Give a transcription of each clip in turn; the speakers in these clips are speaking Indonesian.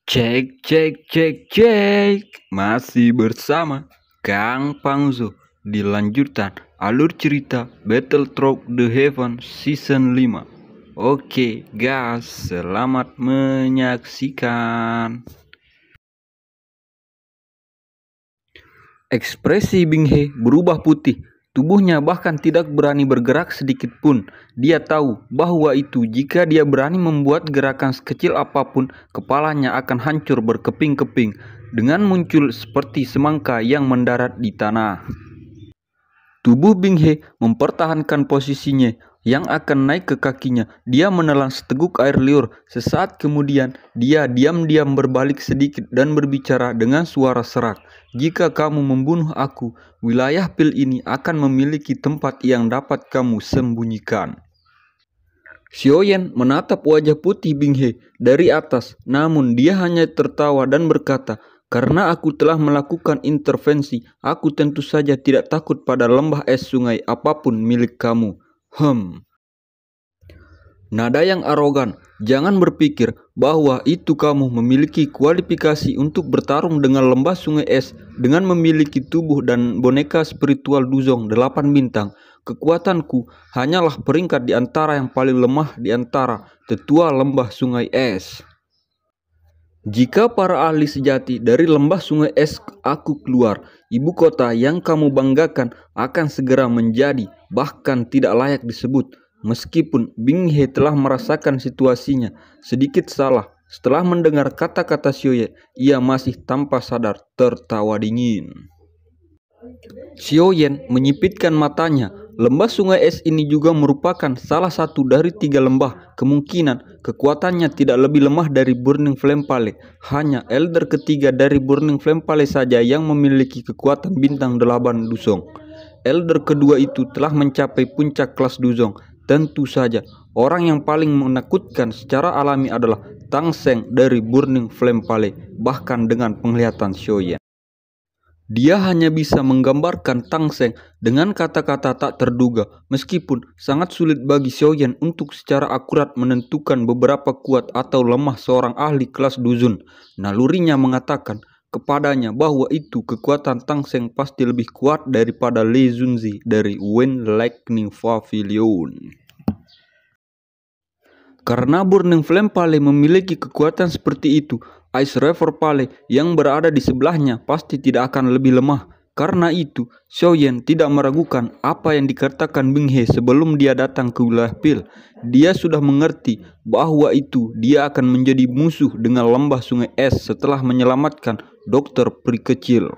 Cek cek cek cek. Masih bersama Kang Pangzo di lanjutan alur cerita Battlethrough the Heaven Season 5. Oke guys, selamat menyaksikan. Ekspresi Bing He berubah putih. Tubuhnya bahkan tidak berani bergerak sedikit pun. Dia tahu bahwa itu jika dia berani membuat gerakan sekecil apapun, kepalanya akan hancur berkeping-keping dengan muncul seperti semangka yang mendarat di tanah. Tubuh Bing He mempertahankan posisinya yang akan naik ke kakinya. Dia menelan seteguk air liur. Sesaat kemudian, dia diam-diam berbalik sedikit dan berbicara dengan suara serak. Jika kamu membunuh aku, wilayah pil ini akan memiliki tempat yang dapat kamu sembunyikan. Xiaoyan menatap wajah putih Bing He dari atas, namun dia hanya tertawa dan berkata, "Karena aku telah melakukan intervensi, aku tentu saja tidak takut pada lembah es sungai apapun milik kamu." Nada yang arogan. Jangan berpikir bahwa itu kamu memiliki kualifikasi untuk bertarung dengan lembah sungai es dengan memiliki tubuh dan boneka spiritual Duzong 8 bintang. Kekuatanku hanyalah peringkat di antara yang paling lemah di antara tetua lembah sungai es. Jika para ahli sejati dari lembah sungai es aku keluar, ibu kota yang kamu banggakan akan segera menjadi bahkan tidak layak disebut. Meskipun Bing He telah merasakan situasinya sedikit salah, setelah mendengar kata-kata Xiaoyan, ia masih tanpa sadar tertawa dingin. Xiaoyan menyipitkan matanya. Lembah sungai es ini juga merupakan salah satu dari 3 lembah. Kemungkinan kekuatannya tidak lebih lemah dari Burning Flame Pale. Hanya elder ketiga dari Burning Flame Pale saja yang memiliki kekuatan bintang 8 Duzong. Elder kedua itu telah mencapai puncak kelas Duzong. Tentu saja, orang yang paling menakutkan secara alami adalah Tang Seng dari Burning Flame Pale, bahkan dengan penglihatan Xiaoyan. Dia hanya bisa menggambarkan Tang Seng dengan kata-kata tak terduga, meskipun sangat sulit bagi Xiaoyan untuk secara akurat menentukan beberapa kuat atau lemah seorang ahli kelas Duzun. Nalurinya mengatakan kepadanya bahwa itu kekuatan Tang Seng pasti lebih kuat daripada Li Zunzi dari Wind Lightning Pavilion. Karena Burning Flame Pale memiliki kekuatan seperti itu, Ice River Pale yang berada di sebelahnya pasti tidak akan lebih lemah. Karena itu, Xiaoyan tidak meragukan apa yang dikatakan Bing He sebelum dia datang ke wilayah pil. Dia sudah mengerti bahwa itu dia akan menjadi musuh dengan lembah sungai es setelah menyelamatkan dokter peri kecil.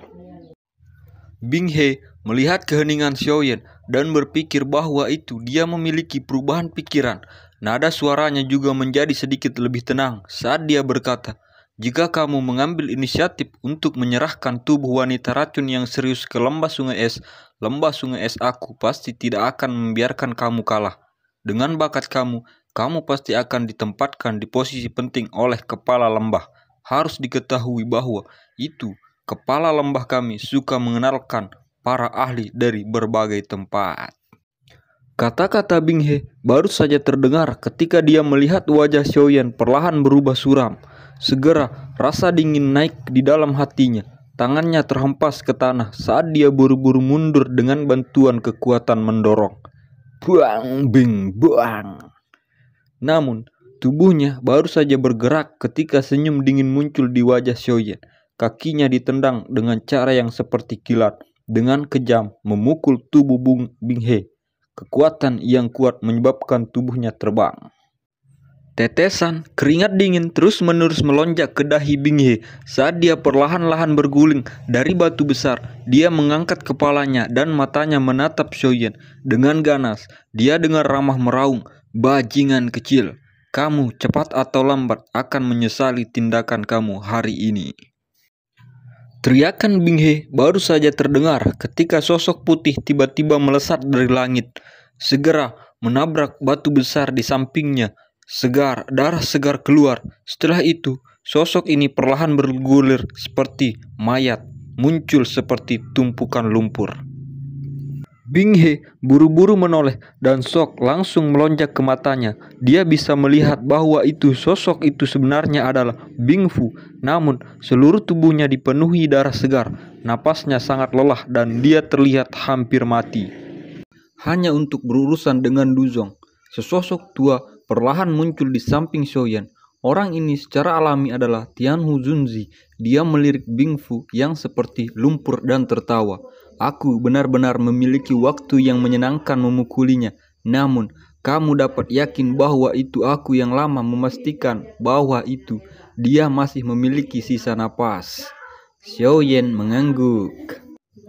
Bing He melihat keheningan Xiaoyan dan berpikir bahwa itu dia memiliki perubahan pikiran. Nada suaranya juga menjadi sedikit lebih tenang saat dia berkata, "Jika kamu mengambil inisiatif untuk menyerahkan tubuh wanita racun yang serius ke lembah sungai es aku pasti tidak akan membiarkan kamu kalah. Dengan bakat kamu pasti akan ditempatkan di posisi penting oleh kepala lembah. Harus diketahui bahwa itu kepala lembah kami suka mengenalkan para ahli dari berbagai tempat." Kata-kata Bing He baru saja terdengar ketika dia melihat wajah Xiaoyan perlahan berubah suram. Segera rasa dingin naik di dalam hatinya. Tangannya terhempas ke tanah saat dia buru-buru mundur dengan bantuan kekuatan mendorong. Buang, Bing, buang. Namun, tubuhnya baru saja bergerak ketika senyum dingin muncul di wajah Xiaoyan. Kakinya ditendang dengan cara yang seperti kilat, dengan kejam memukul tubuh Bing He. Kekuatan yang kuat menyebabkan tubuhnya terbang. Tetesan keringat dingin terus-menerus melonjak ke dahi Bing He saat dia perlahan-lahan berguling dari batu besar. Dia mengangkat kepalanya dan matanya menatap Xiaoyan dengan ganas. Dia dengar ramah meraung, "Bajingan kecil, kamu cepat atau lambat akan menyesali tindakan kamu hari ini." Teriakan Bing He baru saja terdengar ketika sosok putih tiba-tiba melesat dari langit, segera menabrak batu besar di sampingnya. Darah segar keluar. Setelah itu, sosok ini perlahan bergulir seperti mayat, muncul seperti tumpukan lumpur. Bing He buru-buru menoleh dan shock langsung melonjak ke matanya. Dia bisa melihat bahwa sosok itu sebenarnya adalah Bing Fu. Namun seluruh tubuhnya dipenuhi darah segar. Napasnya sangat lelah dan dia terlihat hampir mati. Hanya untuk berurusan dengan Duzong, sesosok tua perlahan muncul di samping Xiaoyan. Orang ini secara alami adalah Tianhu Zunzi. Dia melirik Bing Fu yang seperti lumpur dan tertawa. Aku benar-benar memiliki waktu yang menyenangkan memukulinya. Namun, kamu dapat yakin bahwa itu aku yang lama memastikan bahwa dia masih memiliki sisa napas. Xiaoyan mengangguk.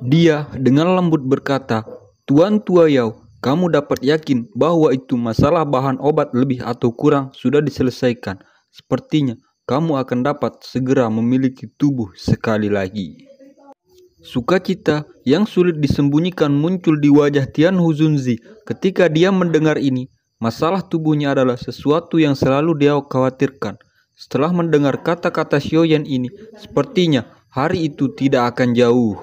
Dia dengan lembut berkata, Tuan Tua Yao, kamu dapat yakin bahwa itu masalah bahan obat lebih atau kurang sudah diselesaikan. Sepertinya kamu akan dapat segera memiliki tubuh sekali lagi. Sukacita yang sulit disembunyikan muncul di wajah Tianhu Zunzi ketika dia mendengar ini. Masalah tubuhnya adalah sesuatu yang selalu dia khawatirkan. Setelah mendengar kata-kata Xiaoyan ini, sepertinya hari itu tidak akan jauh.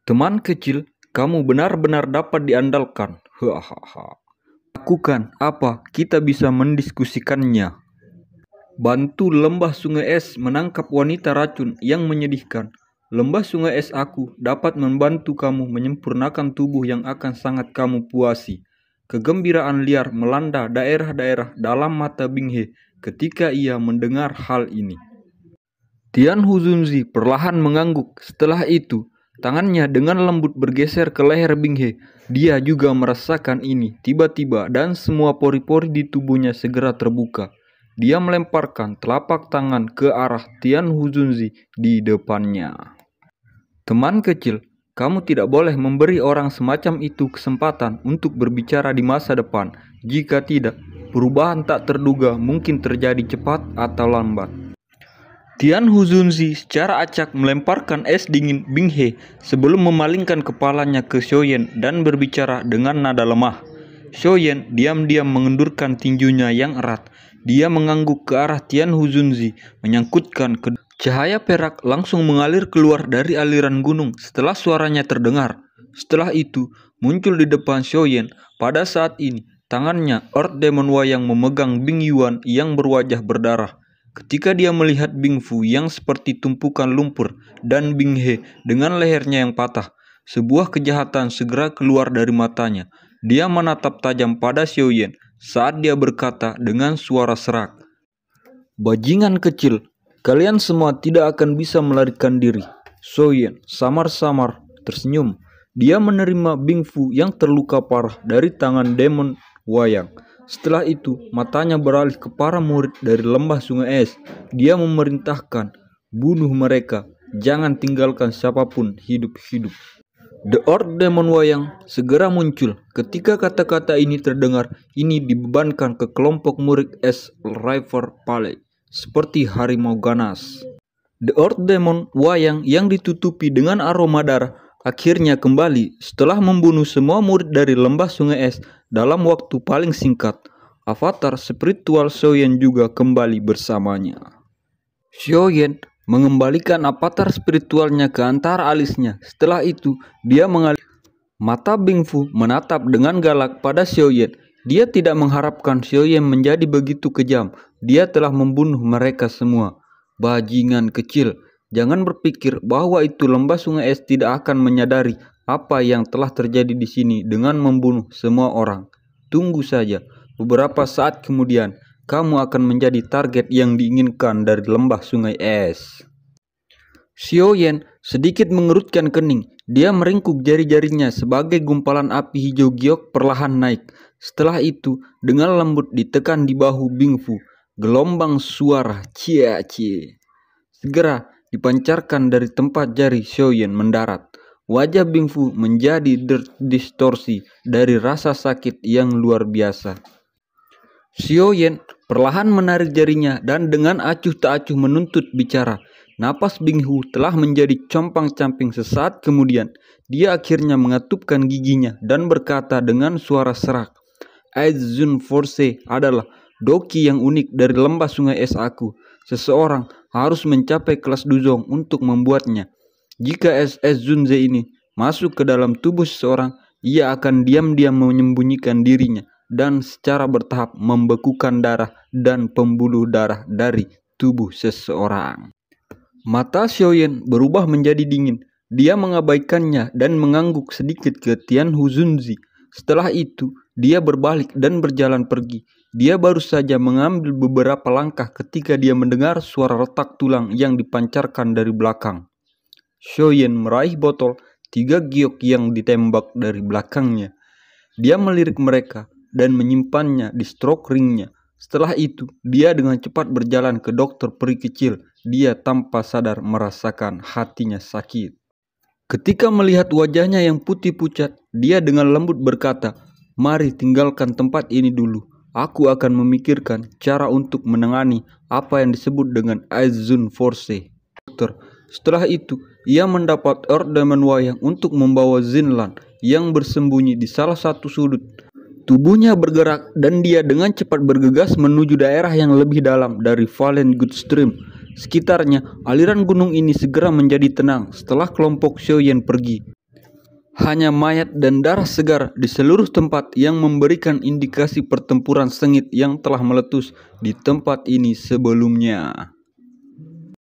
Teman kecil, kamu benar-benar dapat diandalkan. Hahaha. Lakukan apa? Kita bisa mendiskusikannya. Bantu lembah sungai es menangkap wanita racun yang menyedihkan. Lembah sungai es aku dapat membantu kamu menyempurnakan tubuh yang akan sangat kamu puasi. Kegembiraan liar melanda daerah-daerah dalam mata Bing He ketika ia mendengar hal ini. Tianhu Zunzi perlahan mengangguk. Setelah itu, tangannya dengan lembut bergeser ke leher Bing He. Dia juga merasakan ini tiba-tiba dan semua pori-pori di tubuhnya segera terbuka. Dia melemparkan telapak tangan ke arah Tianhu Zunzi di depannya. Teman kecil, kamu tidak boleh memberi orang semacam itu kesempatan untuk berbicara di masa depan. Jika tidak, perubahan tak terduga mungkin terjadi cepat atau lambat. Tianhu Zunzi secara acak melemparkan es dingin Bing He sebelum memalingkan kepalanya ke Xiaoyan dan berbicara dengan nada lemah. Xiaoyan diam-diam mengendurkan tinjunya yang erat. Dia mengangguk ke arah Tianhu Zunzi, menyangkutkan kedua. Cahaya perak langsung mengalir keluar dari aliran gunung setelah suaranya terdengar. Setelah itu, muncul di depan Xiaoyan. Pada saat ini, tangannya Earth Demon Wayang memegang Bing Yuan yang berwajah berdarah. Ketika dia melihat Bing Fu yang seperti tumpukan lumpur dan Bing He dengan lehernya yang patah, sebuah kejahatan segera keluar dari matanya. Dia menatap tajam pada Xiaoyan saat dia berkata dengan suara serak, Bajingan kecil, kalian semua tidak akan bisa melarikan diri. Xiaoyan samar-samar tersenyum. Dia menerima Bing Fu yang terluka parah dari tangan Demon Wayang. Setelah itu, matanya beralih ke para murid dari lembah sungai es. Dia memerintahkan, bunuh mereka, jangan tinggalkan siapapun hidup-hidup. The Earth Demon Wayang segera muncul. Ketika kata-kata ini terdengar, ini dibebankan ke kelompok murid es River Valley, seperti harimau ganas. The Earth Demon Wayang yang ditutupi dengan aroma darah akhirnya kembali setelah membunuh semua murid dari lembah sungai es dalam waktu paling singkat. Avatar spiritual Xiaoyan juga kembali bersamanya. Xiaoyan mengembalikan avatar spiritualnya ke antara alisnya. Setelah itu, dia mengalihkan mata Bing Fu menatap dengan galak pada Xiaoyan. Dia tidak mengharapkan Xiaoyan menjadi begitu kejam. Dia telah membunuh mereka semua. Bajingan kecil, jangan berpikir bahwa itu lembah sungai es tidak akan menyadari apa yang telah terjadi di sini dengan membunuh semua orang. Tunggu saja, beberapa saat kemudian kamu akan menjadi target yang diinginkan dari lembah sungai es. Xiaoyan sedikit mengerutkan kening. Dia meringkuk jari-jarinya sebagai gumpalan api hijau giok perlahan naik. Setelah itu, dengan lembut ditekan di bahu Bing Fu. Gelombang suara cie-cie segera dipancarkan dari tempat jari Xiaoyan mendarat. Wajah Bing Fu menjadi distorsi dari rasa sakit yang luar biasa. Xiaoyan perlahan menarik jarinya dan dengan acuh tak acuh menuntut bicara. Napas Bing Fu telah menjadi compang-camping sesaat kemudian. Dia akhirnya mengatupkan giginya dan berkata dengan suara serak, Aizun Force adalah doki yang unik dari lembah sungai es aku. Seseorang harus mencapai kelas Duzong untuk membuatnya. Jika es Zunze ini masuk ke dalam tubuh seseorang, ia akan diam-diam menyembunyikan dirinya dan secara bertahap membekukan darah dan pembuluh darah dari tubuh seseorang. Mata Xiaoyan berubah menjadi dingin. Dia mengabaikannya dan mengangguk sedikit ke Tian Huzunzi. Setelah itu, dia berbalik dan berjalan pergi. Dia baru saja mengambil beberapa langkah ketika dia mendengar suara retak tulang yang dipancarkan dari belakang. Xiaoyan meraih botol 3 giok yang ditembak dari belakangnya. Dia melirik mereka dan menyimpannya di stroke ringnya. Setelah itu, dia dengan cepat berjalan ke dokter peri kecil. Dia tanpa sadar merasakan hatinya sakit. Ketika melihat wajahnya yang putih pucat, dia dengan lembut berkata, "Mari tinggalkan tempat ini dulu. Aku akan memikirkan cara untuk menangani apa yang disebut dengan Aizun Force." Dokter. Setelah itu, ia mendapat orderan wayang untuk membawa Zinlan yang bersembunyi di salah satu sudut. Tubuhnya bergerak dan dia dengan cepat bergegas menuju daerah yang lebih dalam dari Valen Good Stream. Sekitarnya, aliran gunung ini segera menjadi tenang setelah kelompok Xiaoyan pergi. Hanya mayat dan darah segar di seluruh tempat yang memberikan indikasi pertempuran sengit yang telah meletus di tempat ini sebelumnya.